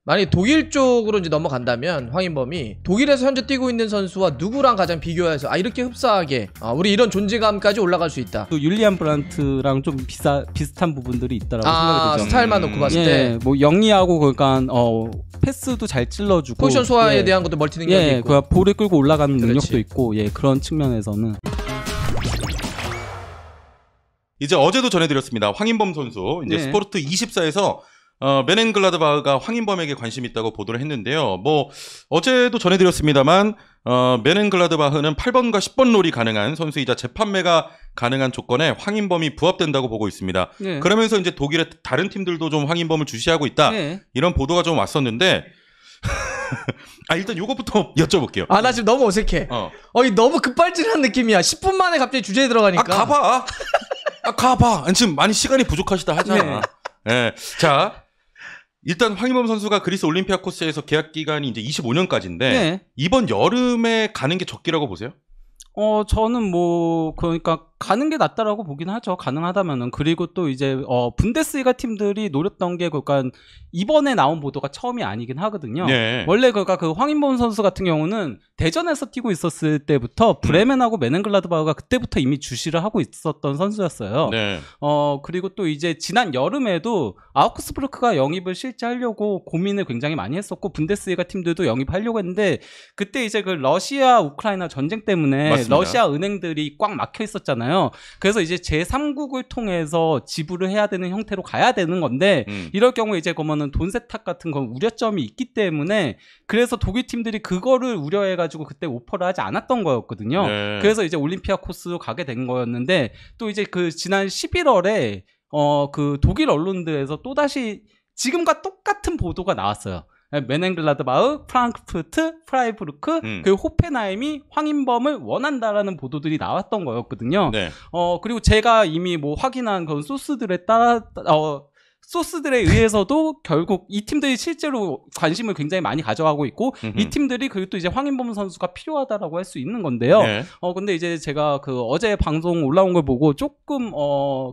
만약에 독일 쪽으로 이제 넘어간다면 황인범이 독일에서 현재 뛰고 있는 선수와 누구랑 가장 비교해서 이렇게 흡사하게 우리 이런 존재감까지 올라갈 수 있다. 또 율리안 브란트랑 좀 비슷한 부분들이 있다라고 생각이 들죠. 스타일만 놓고 봤을 때 뭐 영리하고 그러니까 패스도 잘 찔러주고 포지션 소화에 대한 것도 멀티 능력이 있고 그 볼을 끌고 올라가는 능력도 있고 그런 측면에서는 이제 어제도 전해드렸습니다. 황인범 선수 이제 스포르트 24에서 메넨글라드바흐가 황인범에게 관심 있다고 보도를 했는데요. 뭐 어제도 전해드렸습니다만 메넨글라드바흐는 8번과 10번 롤이 가능한 선수이자 재판매가 가능한 조건에 황인범이 부합된다고 보고 있습니다. 그러면서 이제 독일의 다른 팀들도 좀 황인범을 주시하고 있다. 이런 보도가 좀 왔었는데 일단 요것부터 여쭤볼게요. 나 지금 너무 어색해. 이 너무 급발진한 느낌이야. 10분 만에 갑자기 주제에 들어가니까. 가봐. 가봐. 지금 많이 시간이 부족하시다 하잖아. 자, 일단 황인범 선수가 그리스 올림피아코스에서 계약 기간이 이제 25년까지인데 이번 여름에 가는 게 적기라고 보세요? 저는 뭐 그러니까 가는 게 낫다라고 보긴 하죠. 가능하다면은. 그리고 또 이제 분데스리가 팀들이 노렸던 게 그러니까 이번에 나온 보도가 처음이 아니긴 하거든요. 원래 그러니까 그 황인범 선수 같은 경우는 대전에서 뛰고 있었을 때부터 브레멘하고 메넨글라드바흐가 그때부터 이미 주시를 하고 있었던 선수였어요. 그리고 또 이제 지난 여름에도 아우크스부르크가 영입을 실제 하려고 고민을 굉장히 많이 했었고 분데스리가 팀들도 영입하려고 했는데 그때 이제 그 러시아 우크라이나 전쟁 때문에 맞습니다. 러시아 은행들이 꽉 막혀 있었잖아요. 그래서 이제 제3국을 통해서 지불을 해야 되는 형태로 가야 되는 건데 이럴 경우에 이제 그러면은 돈 세탁 같은 건 우려점이 있기 때문에 그래서 독일 팀들이 그거를 우려해가지고 그때 오퍼를 하지 않았던 거였거든요. 그래서 이제 올림피아코스로 가게 된 거였는데 또 이제 그 지난 11월에 그 독일 언론들에서 또다시 지금과 똑같은 보도가 나왔어요. 메넨글라드바흐, 프랑크푸르트, 프라이부르크, 그리고 호펜하임이 황인범을 원한다라는 보도들이 나왔던 거였거든요. 그리고 제가 이미 뭐 확인한 그런 소스들에 따라 소스들에 의해서도 결국 이 팀들이 실제로 관심을 굉장히 많이 가져가고 있고 이 팀들이 그리고 또 이제 황인범 선수가 필요하다라고 할 수 있는 건데요. 근데 이제 제가 그 어제 방송 올라온 걸 보고 조금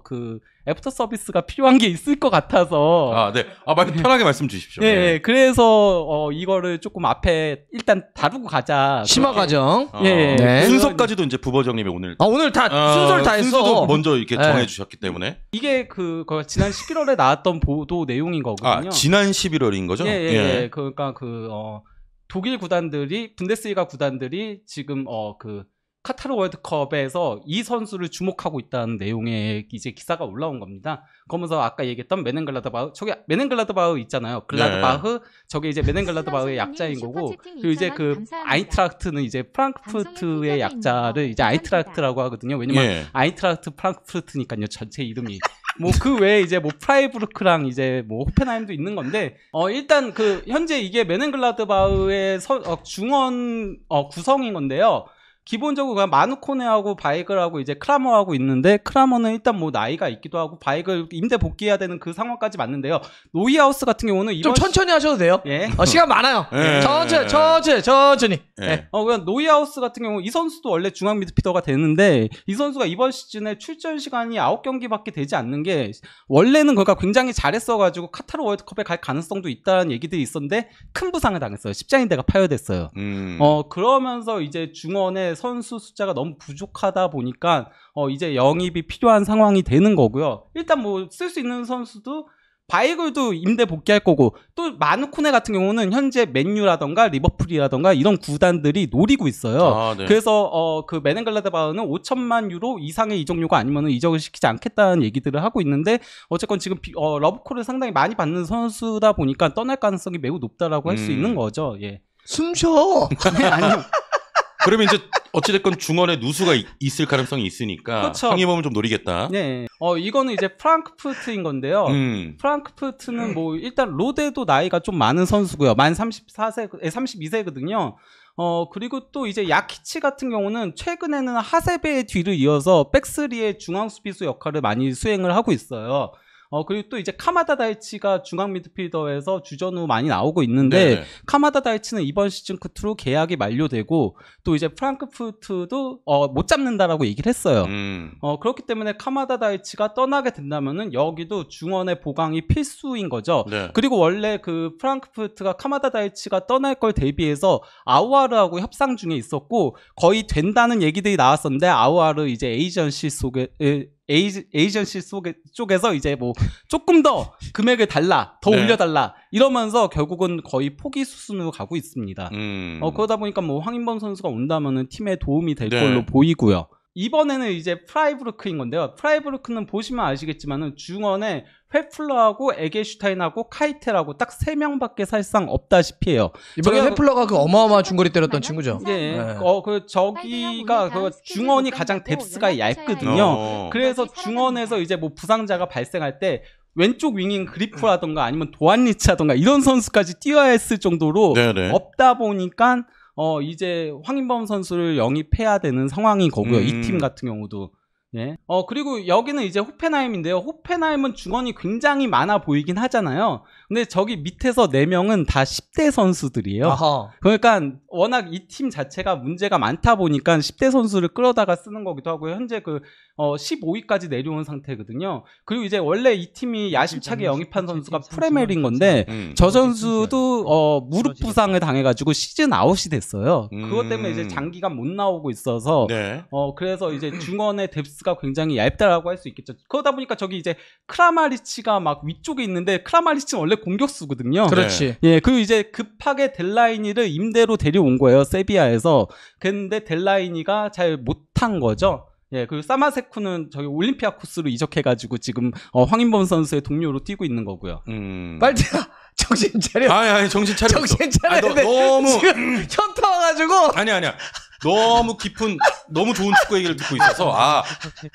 그 애프터 서비스가 필요한 게 있을 것 같아서 편하게 말씀 주십시오. 그래서 이거를 조금 앞에 일단 다루고 가자. 심화 과정. 순서까지도 이제 부버정님이 오늘 다 순서를 다 했어. 순서도 먼저 이렇게 정해 주셨기 때문에 이게 그 지난 11월에 나왔던 보도 내용인 거거든요. 지난 11월인 거죠? 그러니까 독일 구단들이 분데스리가 구단들이 지금 그 카타르 월드컵에서 이 선수를 주목하고 있다는 내용의 이제 기사가 올라온 겁니다. 그러면서 아까 얘기했던 메넨글라드바흐, 저기 메넨글라드바흐 있잖아요. 글라드바흐, 저게 이제 메넨글라드바흐의 약자인 거고, 그리고 이제 그 아인트라크트는 이제 프랑크푸르트의 약자를 이제 아인트라크트라고 하거든요. 왜냐면 아인트라크트 프랑크푸르트니까요. 전체 이름이. 뭐 그 외에 이제 뭐 프라이부르크랑 이제 뭐 호펜하임도 있는 건데 일단 그 현재 이게 메넨글라드바흐의 중원 구성인 건데요. 기본적으로 그냥 마누코네하고 바이글하고 이제 크라머하고 있는데 크라머는 일단 뭐 나이가 있기도 하고 바이글 임대 복귀해야 되는 그 상황까지 맞는데요. 노이하우스 같은 경우는 이번 좀 천천히 하셔도 돼요. 시간 많아요. 천천히. 그냥 노이하우스 같은 경우 이 선수도 원래 중앙 미드필더가 되는데 이 선수가 이번 시즌에 출전 시간이 9경기밖에 되지 않는 게 원래는 그러니까 굉장히 잘했어가지고 카타르 월드컵에 갈 가능성도 있다는 얘기들이 있었는데 큰 부상을 당했어요. 십자인대가 파열됐어요. 그러면서 이제 중원에 선수 숫자가 너무 부족하다 보니까 이제 영입이 필요한 상황이 되는 거고요. 일단 뭐 쓸 수 있는 선수도 바이글도 임대 복귀할 거고 또 마누코네 같은 경우는 현재 맨유라던가 리버풀이라던가 이런 구단들이 노리고 있어요. 그래서 그 메넨글라드바흐는 5천만 유로 이상의 이적료가 아니면 이적을 시키지 않겠다는 얘기들을 하고 있는데 어쨌건 지금 러브콜을 상당히 많이 받는 선수다 보니까 떠날 가능성이 매우 높다라고 할 수 있는 거죠. 숨 쉬어. 아니요. 그러면 이제 어찌됐건 중원에 누수가 있을 가능성이 있으니까 황인범을 좀 노리겠다. 이거는 이제 프랑크푸르트인 건데요. 프랑크푸르트는 뭐 일단 로데도 나이가 좀 많은 선수고요. 만 32세거든요. 그리고 또 이제 야키치 같은 경우는 최근에는 하세베의 뒤를 이어서 백스리의 중앙 수비수 역할을 많이 수행을 하고 있어요. 그리고 또 이제 카마다 다이치가 중앙 미드필더에서 주전으로 많이 나오고 있는데 네네. 카마다 다이치는 이번 시즌 끝으로 계약이 만료되고 또 이제 프랑크푸르트도 못 잡는다라고 얘기를 했어요. 그렇기 때문에 카마다 다이치가 떠나게 된다면은 여기도 중원의 보강이 필수인 거죠. 네. 그리고 원래 그 프랑크푸르트가 카마다 다이치가 떠날 걸 대비해서 아우아르하고 협상 중에 있었고 거의 된다는 얘기들이 나왔었는데 아우아르 이제 에이전시 쪽에서 이제 뭐 조금 더 금액을 달라, 더 네. 올려달라 이러면서 결국은 거의 포기 수순으로 가고 있습니다. 그러다 보니까 뭐 황인범 선수가 온다면은 팀에 도움이 될 네. 걸로 보이고요. 이번에는 이제 프라이부르크인 건데요. 프라이부르크는 보시면 아시겠지만은 중원에 회플러하고 에게슈타인하고 카이텔하고 딱 3명밖에 사실상 없다시피 해요. 이번에 회플러가 그 어마어마한 중거리 때렸던 친구죠. 예. 네. 저기가 그 중원이 가장 뎁스가 얇거든요. 그래서 중원에서 이제 뭐 부상자가 발생할 때 왼쪽 윙인 그리프라던가 아니면 도안리치라던가 이런 선수까지 뛰어야 했을 정도로 네네. 없다 보니까 이제 황인범 선수를 영입해야 되는 상황인 거고요. 이 팀 같은 경우도. 예. 그리고 여기는 이제 호펜하임인데요. 호펜하임은 중원이 굉장히 많아 보이긴 하잖아요. 근데 저기 밑에서 4명은 다 10대 선수들이에요. 아하. 그러니까 워낙 이 팀 자체가 문제가 많다 보니까 10대 선수를 끌어다가 쓰는 거기도 하고요. 현재 15위까지 내려온 상태거든요. 그리고 이제 원래 이 팀이 야심차게 영입한 선수가 프레멜인 건데 저 선수도 무릎 부상을 당해가지고 시즌 아웃이 됐어요. 그것 때문에 이제 장기간 못 나오고 있어서 네. 그래서 이제 중원의 뎁스가 굉장히 얇다라고 할 수 있겠죠. 그러다 보니까 저기 이제 크라마리치가 막 위쪽에 있는데 크라마리치는 원래 공격수거든요. 그렇지. 예, 그리고 이제 급하게 델라이니를 임대로 데려온 거예요. 세비야에서. 근데 델라이니가 잘 못한 거죠. 예, 그리고 사마세쿠는 저기 올림피아코스로 이적해가지고 지금 황인범 선수의 동료로 뛰고 있는 거고요. 빨리야 정신 차려. 아니 정신 차려. 정신 차려야 돼. 너무 지금 현타 와가지고. 아니야. 너무 깊은 너무 좋은 축구 얘기를 듣고 있어서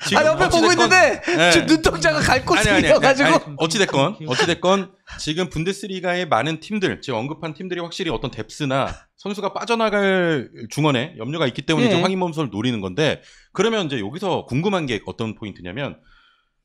지금 옆에 보고 있는데 네. 지금 눈동자가 갈 곳이 있어가지고. 어찌됐건 지금 분데스리가의 많은 팀들 지금 언급한 팀들이 확실히 어떤 뎁스나 선수가 빠져나갈 중원에 염려가 있기 때문에 이제 황인범 선수를 노리는 건데 그러면 이제 여기서 궁금한 게 어떤 포인트냐면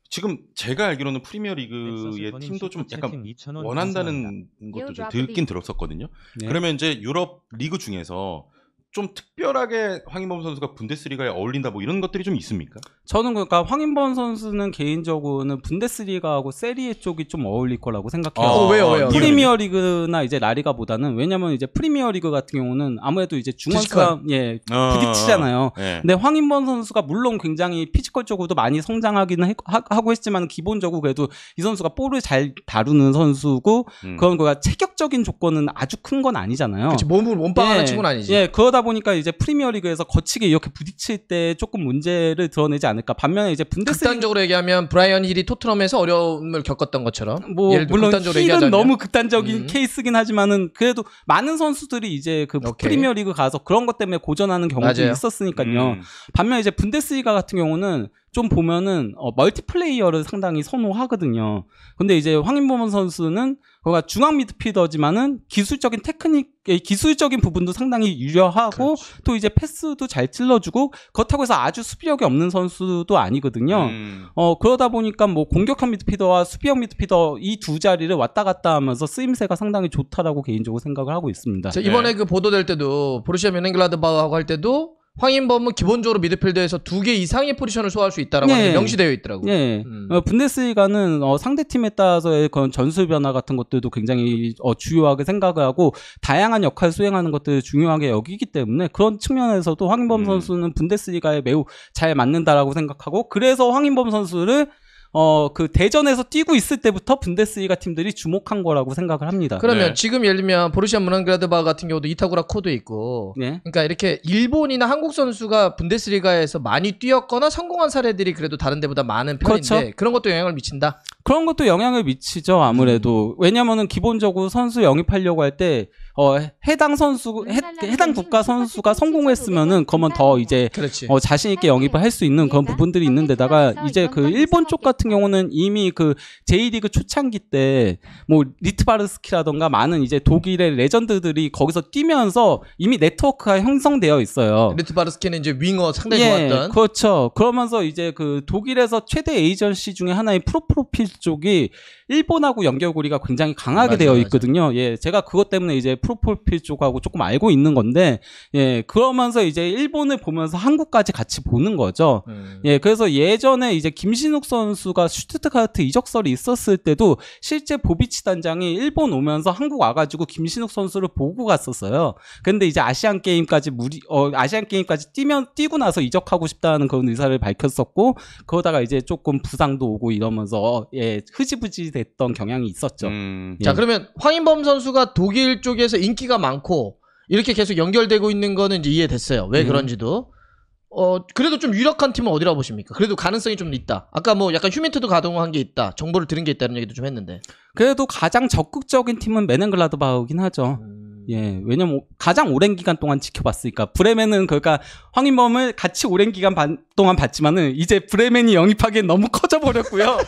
지금 제가 알기로는 프리미어리그의 팀도 좀 약간 원한다는 것도 좀 듣긴 들었었거든요. 네. 그러면 이제 유럽 리그 중에서 좀 특별하게 황인범 선수가 분데스리가에 어울린다 뭐 이런 것들이 좀 있습니까? 저는 그러니까 황인범 선수는 개인적으로는 분데스리가하고 세리에 쪽이 좀 어울릴 거라고 생각해요. 왜요? 프리미어리그나 이제 라리가보다는 왜냐면 이제 프리미어리그 같은 경우는 아무래도 이제 중원수가 부딪히잖아요. 네. 근데 황인범 선수가 물론 굉장히 피지컬적으로도 많이 성장하기는 하고 했지만 기본적으로 그래도 이 선수가 볼을 잘 다루는 선수고 그건 그가 체격적인 조건은 아주 큰 건 아니잖아요. 그렇지 몸빵하는 친구는 아니지. 예, 그러다 보니까 이제 프리미어리그에서 거치게 이렇게 부딪힐 때 조금 문제를 드러내지 않을까. 반면에 이제 극단적으로 얘기하면 브라이언 힐이 토트넘에서 어려움을 겪었던 것처럼. 뭐 예를 들어 물론 극단적으로 힐은 얘기하자면 너무 극단적인 케이스긴 하지만은 그래도 많은 선수들이 이제 그 프리미어리그 가서 그런 것 때문에 고전하는 경우도 있었으니까요. 반면 이제 분데스리가 같은 경우는 좀 보면은 멀티플레이어를 상당히 선호하거든요. 근데 이제 황인범 선수는 그가 중앙 미드필더지만은 기술적인 기술적인 부분도 상당히 유려하고 또 이제 패스도 잘 찔러주고 그렇다고 해서 아주 수비력이 없는 선수도 아니거든요. 그러다 보니까 뭐 공격형 미드필더와 수비형 미드필더 이 두 자리를 왔다 갔다 하면서 쓰임새가 상당히 좋다라고 개인적으로 생각을 하고 있습니다. 이번에 그 보도될 때도 보루시아 뮌헨글라드바흐하고 할 때도 황인범은 기본적으로 미드필더에서 2개 이상의 포지션을 소화할 수 있다라고 명시되어 있더라고요. 예. 분데스리가는 상대팀에 따라서의 그런 전술 변화 같은 것들도 굉장히 주요하게 생각을 하고 다양한 역할을 수행하는 것들을 중요하게 여기기 때문에 그런 측면에서도 황인범 선수는 분데스리가에 매우 잘 맞는다라고 생각하고 그래서 황인범 선수를 그 대전에서 뛰고 있을 때부터 분데스리가 팀들이 주목한 거라고 생각을 합니다. 그러면 지금 예를 들면 보루시아 뮌헨글라드바흐 같은 경우도 이타구라 코도 있고 그러니까 이렇게 일본이나 한국 선수가 분데스리가에서 많이 뛰었거나 성공한 사례들이 그래도 다른 데보다 많은 편인데 그런 것도 영향을 미친다? 그런 것도 영향을 미치죠. 아무래도. 왜냐면은 기본적으로 선수 영입하려고 할 때 해당 국가 선수가 성공했으면은 그러면 더 이제 자신 있게 영입을 할 수 있는 그런 부분들이 있는데다가 이제 그 일본 쪽 같은 같은 경우는 이미 그 J리그 초창기 때 뭐 리트바르스키라던가 많은 이제 독일의 레전드들이 거기서 뛰면서 이미 네트워크가 형성되어 있어요. 리트바르스키는 이제 윙어 상당히 좋았던. 그렇죠. 그러면서 이제 그 독일에서 최대 에이전시 중에 하나인 프로필 쪽이 일본하고 연결고리가 굉장히 강하게 되어 있거든요. 예, 제가 그것 때문에 이제 프로필 쪽하고 조금 알고 있는 건데, 예, 그러면서 이제 일본을 보면서 한국까지 같이 보는 거죠. 예, 그래서 예전에 이제 김신욱 선수가 슈투트가르트 이적설이 있었을 때도 실제 보비치 단장이 일본 오면서 한국 와가지고 김신욱 선수를 보고 갔었어요. 근데 이제 아시안 게임까지 뛰고 나서 이적하고 싶다는 그런 의사를 밝혔었고, 그러다가 이제 조금 부상도 오고 이러면서 예, 흐지부지 됐던 경향이 있었죠. 예. 자, 그러면 황인범 선수가 독일 쪽에서 인기가 많고 이렇게 계속 연결되고 있는 거는 이제 이해됐어요. 왜 그런지도. 그래도 좀 유력한 팀은 어디라고 보십니까? 그래도 가능성이 좀 있다. 아까 뭐 약간 휴민트도 가동한 게 있다. 정보를 들은 게 있다는 얘기도 좀 했는데. 그래도 가장 적극적인 팀은 메넨글라드바흐긴 하죠. 예, 왜냐면 가장 오랜 기간 동안 지켜봤으니까. 브레멘은 그러니까 황인범을 같이 오랜 기간 동안 봤지만은 이제 브레멘이 영입하기엔 너무 커져버렸고요.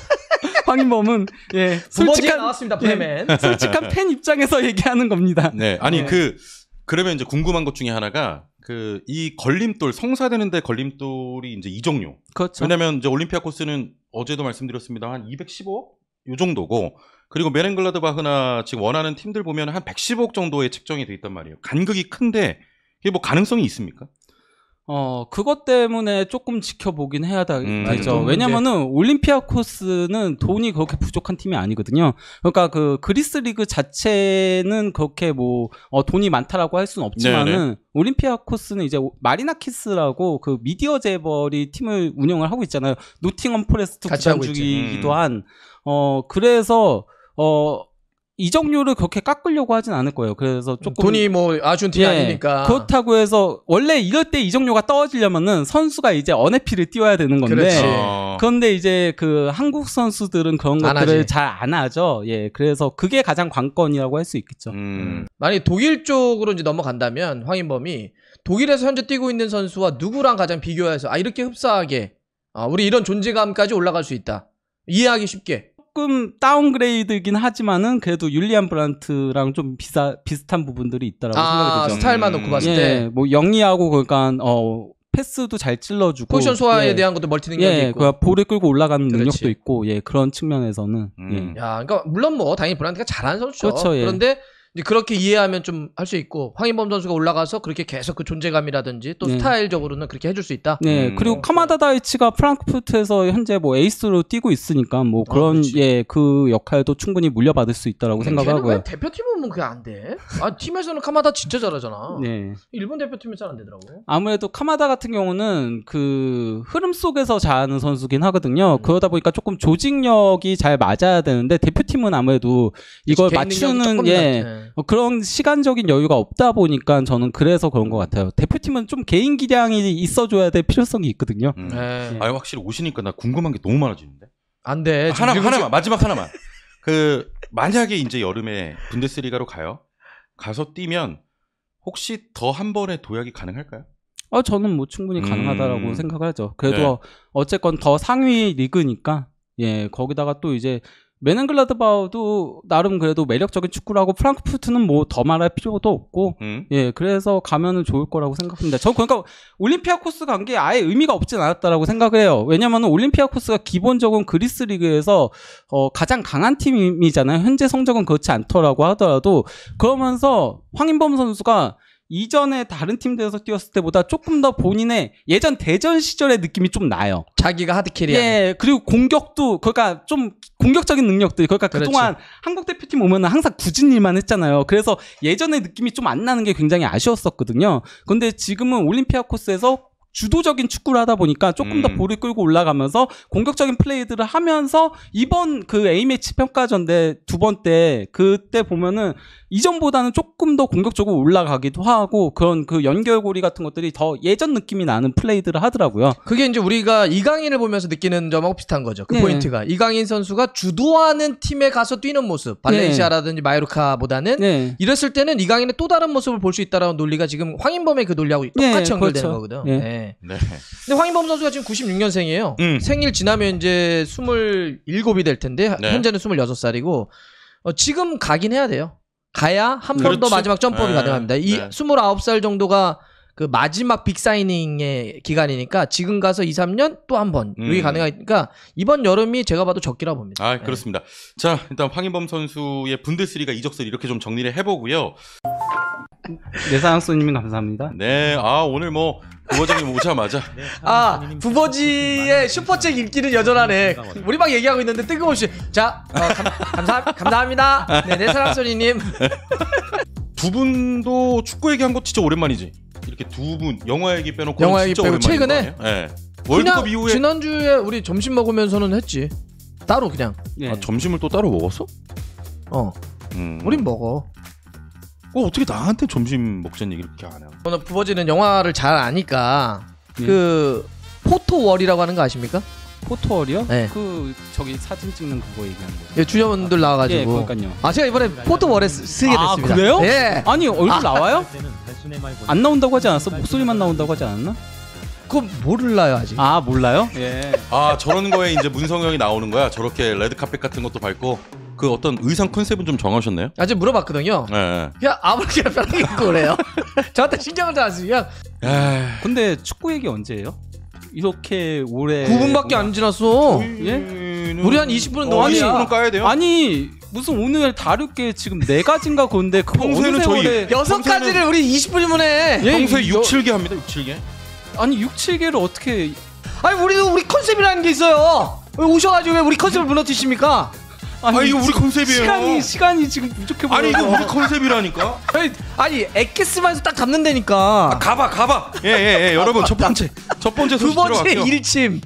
황인범은 예, 솔직한 나왔습니다. 브레멘. 예, 솔직한 팬 입장에서 얘기하는 겁니다. 네, 아니 그러면 이제 궁금한 것 중에 하나가 이 걸림돌 성사되는데 걸림돌이 이제 이적료. 그렇죠. 왜냐면 이제 올림피아코스는 어제도 말씀드렸습니다. 한 215요 정도고. 그리고 메넨글라드바흐나 지금 원하는 팀들 보면 한 115억 정도의 책정이 돼 있단 말이에요. 간극이 큰데 이게 뭐 가능성이 있습니까? 그것 때문에 조금 지켜보긴 해야 되죠. 왜냐면은 올림피아코스는 돈이 그렇게 부족한 팀이 아니거든요. 그러니까 그 그리스 리그 자체는 그렇게 뭐 돈이 많다라고 할 수는 없지만은 네네. 올림피아코스는 이제 마리나키스라고 그 미디어 재벌이 팀을 운영을 하고 있잖아요. 노팅엄 포레스트 구단주이기도 한. 그래서 이적료를 그렇게 깎으려고 하진 않을 거예요. 그래서 조금 돈이 뭐 아쉬운 팀이 아니니까. 그렇다고 해서 원래 이럴 때 이적료가 떨어지려면은 선수가 이제 언해피를 띄워야 되는 건데. 그런데 이제 그 한국 선수들은 그런 것들을 잘 안 하죠. 예, 그래서 그게 가장 관건이라고 할 수 있겠죠. 만약 독일 쪽으로 이제 넘어간다면 황인범이 독일에서 현재 뛰고 있는 선수와 누구랑 가장 비교해서 이렇게 흡사하게 우리 이런 존재감까지 올라갈 수 있다. 이해하기 쉽게. 조금 다운그레이드긴 하지만은 그래도 율리안 브란트랑 좀 비슷한 부분들이 있다라고 생각이 들죠. 스타일만 놓고 봤을 때. 뭐 영리하고 그러니까 패스도 잘 찔러주고 포지션 소화에 대한 것도 멀티 능력이 있고. 볼을 끌고 올라가는 능력도 있고 그런 측면에서는. 야, 그러니까 물론 뭐 당연히 브란트가 잘하는 선수죠. 그렇죠, 그런데 이제 그렇게 이해하면 좀 할 수 있고 황인범 선수가 올라가서 그렇게 계속 그 존재감이라든지 또 스타일적으로는 그렇게 해줄 수 있다. 네, 그리고 카마다 다이치가 프랑크푸르트에서 현재 뭐 에이스로 뛰고 있으니까 뭐 그런 그 역할도 충분히 물려받을 수 있다라고 생각하고요. 왜 대표팀은 뭐 그게 안 돼? 팀에서는 카마다 진짜 잘하잖아. 네. 일본 대표팀은 잘 안 되더라고. 아무래도 카마다 같은 경우는 그 흐름 속에서 잘하는 선수긴 하거든요. 그러다 보니까 조금 조직력이 잘 맞아야 되는데 대표팀은 아무래도 이걸 맞추는 그런 시간적인 여유가 없다 보니까 저는 그래서 그런 것 같아요. 대표팀은 좀 개인 기량이 있어줘야 될 필요성이 있거든요. 확실히 오시니까 나 궁금한 게 너무 많아지는데. 안 돼. 하나만 마지막 하나만. 만약에 이제 여름에 분데스리가로 가서 뛰면 혹시 더 한 번의 도약이 가능할까요? 저는 뭐 충분히 가능하다라고 생각하죠. 그래도 어쨌건 더 상위 리그니까 거기다가 또 이제 메넨글라드바흐도 나름 그래도 매력적인 축구를 하고 프랑크푸르트는 뭐 더 말할 필요도 없고 그래서 가면은 좋을 거라고 생각합니다. 저 그러니까 올림피아코스 간 게 아예 의미가 없진 않았다라고 생각을 해요. 왜냐면은 올림피아코스가 기본적으로 그리스 리그에서 가장 강한 팀이잖아요. 현재 성적은 그렇지 않더라고 하더라도 그러면서 황인범 선수가 이전에 다른 팀들에서 뛰었을 때보다 조금 더 본인의 예전 대전 시절의 느낌이 좀 나요. 자기가 하드캐리하는. 그리고 공격도 그러니까 좀 공격적인 능력들 그러니까 그동안 한국 대표팀 오면은 항상 굳은 일만 했잖아요. 그래서 예전의 느낌이 좀 안 나는 게 굉장히 아쉬웠었거든요. 근데 지금은 올림피아코스에서 주도적인 축구를 하다 보니까 조금 더 볼을 끌고 올라가면서 공격적인 플레이들을 하면서 이번 그 A매치 평가전 때 두 번 때 그때 보면은 이전보다는 조금 더 공격적으로 올라가기도 하고 그런 그 연결고리 같은 것들이 더 예전 느낌이 나는 플레이들을 하더라고요. 그게 이제 우리가 이강인을 보면서 느끼는 점하고 비슷한 거죠. 그 네. 포인트가 이강인 선수가 주도하는 팀에 가서 뛰는 모습, 발렌시아라든지 마요르카보다는 네. 이랬을 때는 이강인의 또 다른 모습을 볼 수 있다라는 논리가 지금 황인범의 그 논리하고 똑같이 연결되는 그렇죠. 거거든. 네. 네. 네. 근데 황인범 선수가 지금 96년생이에요. 생일 지나면 이제 27이 될 텐데 네. 현재는 26살이고 지금 가긴 해야 돼요. 가야 한 번 더 그렇지. 마지막 점프업이 네. 가능합니다. 이 네. 29살 정도가 그 마지막 빅사이닝의 기간이니까 지금 가서 2, 3년 또 한 번 이게 가능하니까 이번 여름이 제가 봐도 적기라 봅니다. 아, 그렇습니다. 자, 일단 황인범 선수의 분데스리가 이적설 이렇게 좀 정리를 해보고요. 내사랑소님님 감사합니다. 네, 오늘 뭐 부버장님 오자마자 부버지의 슈퍼챗 인기는 여전하네. 우리 막 얘기하고 있는데 뜬금없이 자 감사합니다. 네, 내 사랑소리님. 두 분도 축구 얘기한 거 진짜 오랜만이지. 이렇게 두 분 영화 얘기 빼놓고 영화 얘기 진짜 빼고 오랜만인 최근에? 거 아니에요? 네. 월드컵 이후에 지난주에 우리 점심 먹으면서는 했지. 따로 그냥. 예. 점심을 또 따로 먹었어? 우린 먹어. 어떻게 나한테 점심 먹자는 얘기를 그렇게 안 해요? 오늘 부버지는 영화를 잘 아니까 예. 그 포토월이라고 하는 거 아십니까? 포토월이요? 네. 그 저기 사진 찍는 그거 얘기하는 거예요. 예, 주연분들 나와가지고. 예, 그러니까요. 제가 이번에 포토월에 쓰게 됐습니다. 그래요? 예. 아니 얼굴 나와요? 안 나온다고 하지 않았어? 목소리만 나온다고 하지 않았나? 그거 몰라요 아직. 몰라요? 예. 저런 거에 이제 문성형이 나오는 거야. 저렇게 레드카펫 같은 것도 밟고 그 어떤 의상 컨셉은 좀 정하셨나요? 아직 물어봤거든요. 네. 그냥 아무렇게나 편하게 입고 그래요. 저한테 신경을 잘 안 쓰면 근데 축구 얘기 언제예요? 이렇게 오래 9분밖에 안 지났어. 예? 우리 한 20분은 넘었냐? 20분은 까야 돼요? 아니 무슨 오늘 다룰 게 지금 4가지인가 그건데 그거 평소에는 어느 저희 세월에 6가지를 우리 20분이면 해. 예, 평소에 이거- 6, 7개 합니다. 6, 7개. 아니 6, 7개를 어떻게 아니 우리 컨셉이라는 게 있어요. 왜 오셔가지고 왜 우리 컨셉을 무너뜨십니까? 이거 우리 컨셉이에요. 시간이 지금 부족해 보여요. 아니 이거 우리 컨셉이라니까. 아니 엑기스만에서 딱 잡는다니까. 가봐. 예. 여러분 첫 번째 소식 두 번째 들어갈게요. 일침.